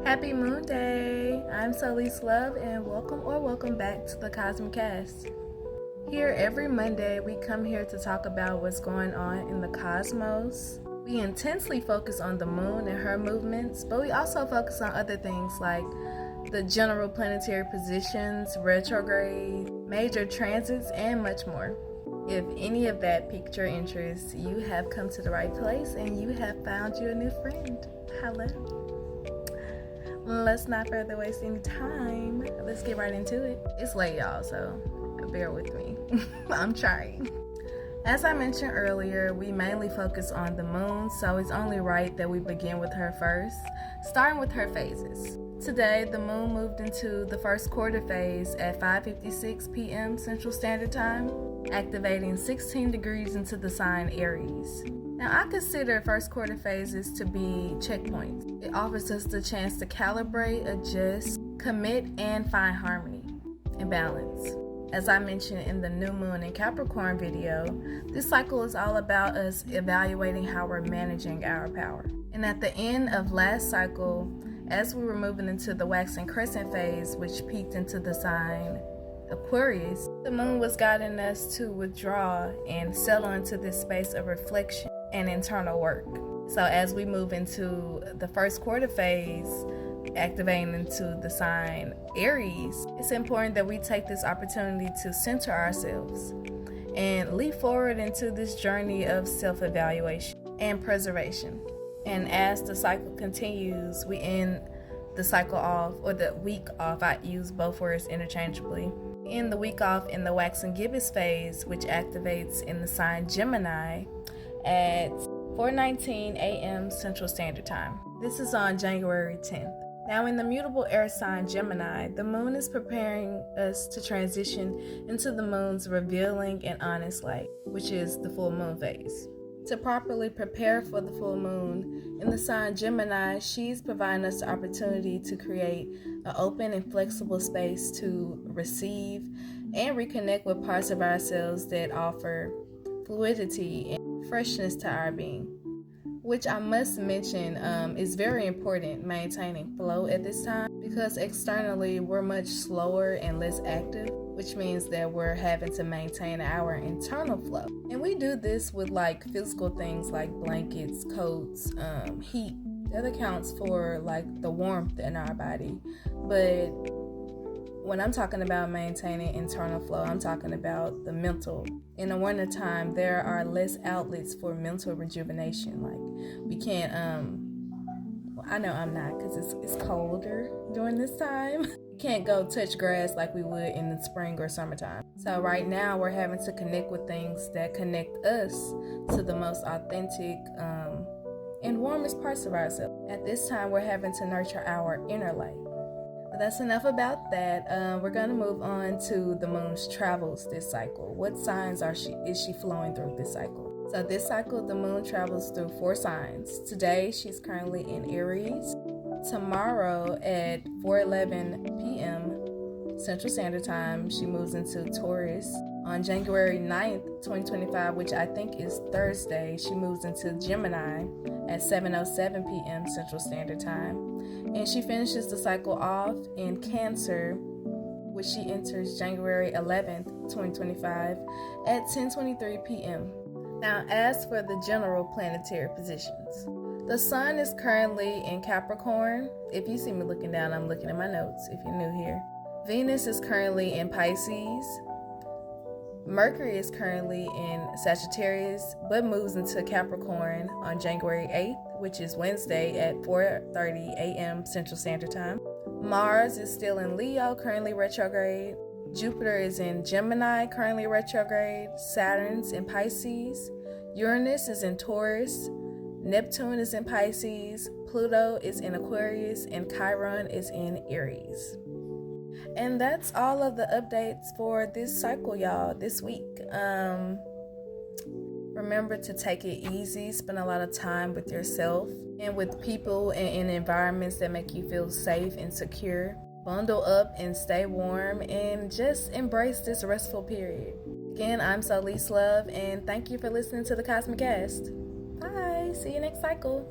Happy Moonday! I'm Celeste Love and welcome back to the Cosmic Kast. Here every Monday we come here to talk about what's going on in the cosmos. We intensely focus on the moon and her movements, but we also focus on other things like the general planetary positions, retrograde, major transits, and much more. If any of that piqued your interest, you have come to the right place and you have found you a new friend. Hello. Let's not further waste any time. Let's get right into it. It's late, y'all, so bear with me. I'm trying. As I mentioned earlier, we mainly focus on the moon, so it's only right that we begin with her first, starting with her phases. Today, the moon moved into the first quarter phase at 5:56 p.m. Central Standard Time, activating 16 degrees into the sign Aries. Now, I consider first quarter phases to be checkpoints. It offers us the chance to calibrate, adjust, commit, and find harmony and balance. As I mentioned in the new moon and Capricorn video, this cycle is all about us evaluating how we're managing our power. And at the end of last cycle, as we were moving into the waxing crescent phase, which peaked into the sign Aquarius, the moon was guiding us to withdraw and settle into this space of reflection and internal work. So as we move into the first quarter phase, activating into the sign Aries, it's important that we take this opportunity to center ourselves and leap forward into this journey of self-evaluation and preservation. And as the cycle continues, we end the cycle off, or the week off, I use both words interchangeably, end the week off in the waxing gibbous phase, which activates in the sign Gemini at 4:19 a.m. Central Standard Time. This is on January 10th. Now, in the mutable air sign Gemini, the moon is preparing us to transition into the moon's revealing and honest light, which is the full moon phase. To properly prepare for the full moon in the sign Gemini, she's providing us the opportunity to create an open and flexible space to receive and reconnect with parts of ourselves that offer fluidity and freshness to our being, which I must mention is very important, maintaining flow at this time, because externally we're much slower and less active, which means that we're having to maintain our internal flow. And we do this with like physical things like blankets, coats, heat. That accounts for like the warmth in our body. But when I'm talking about maintaining internal flow, I'm talking about the mental. In the wintertime, there are less outlets for mental rejuvenation. Like we can't, I know I'm not, because it's colder during this time. We can't go touch grass like we would in the spring or summertime. So right now we're having to connect with things that connect us to the most authentic and warmest parts of ourselves. At this time, we're having to nurture our inner light. But that's enough about that. We're going to move on to the moon's travels this cycle. What signs is she flowing through this cycle? So this cycle, the moon travels through 4 signs. Today, she's currently in Aries. Tomorrow at 4:11 p.m. Central Standard Time, she moves into Taurus. On January 9th, 2025, which I think is Thursday, she moves into Gemini at 7:07 p.m. Central Standard Time. And she finishes the cycle off in Cancer, which she enters January 11th, 2025 at 10:23 p.m. Now, as for the general planetary positions, the sun is currently in Capricorn. If you see me looking down, I'm looking at my notes if you're new here. Venus is currently in Pisces. Mercury is currently in Sagittarius, but moves into Capricorn on January 8th, which is Wednesday at 4:30 a.m. Central Standard Time. Mars is still in Leo, currently retrograde. Jupiter is in Gemini, currently retrograde. Saturn's in Pisces. Uranus is in Taurus. Neptune is in Pisces. Pluto is in Aquarius, and Chiron is in Aries. And that's all of the updates for this cycle, y'all, this week. Remember to take it easy, spend a lot of time with yourself and with people and in environments that make you feel safe and secure. Bundle up and stay warm and just embrace this restful period. Again, I'm Celeste Love, and thank you for listening to the Kosmic Kast. Bye. See you next cycle.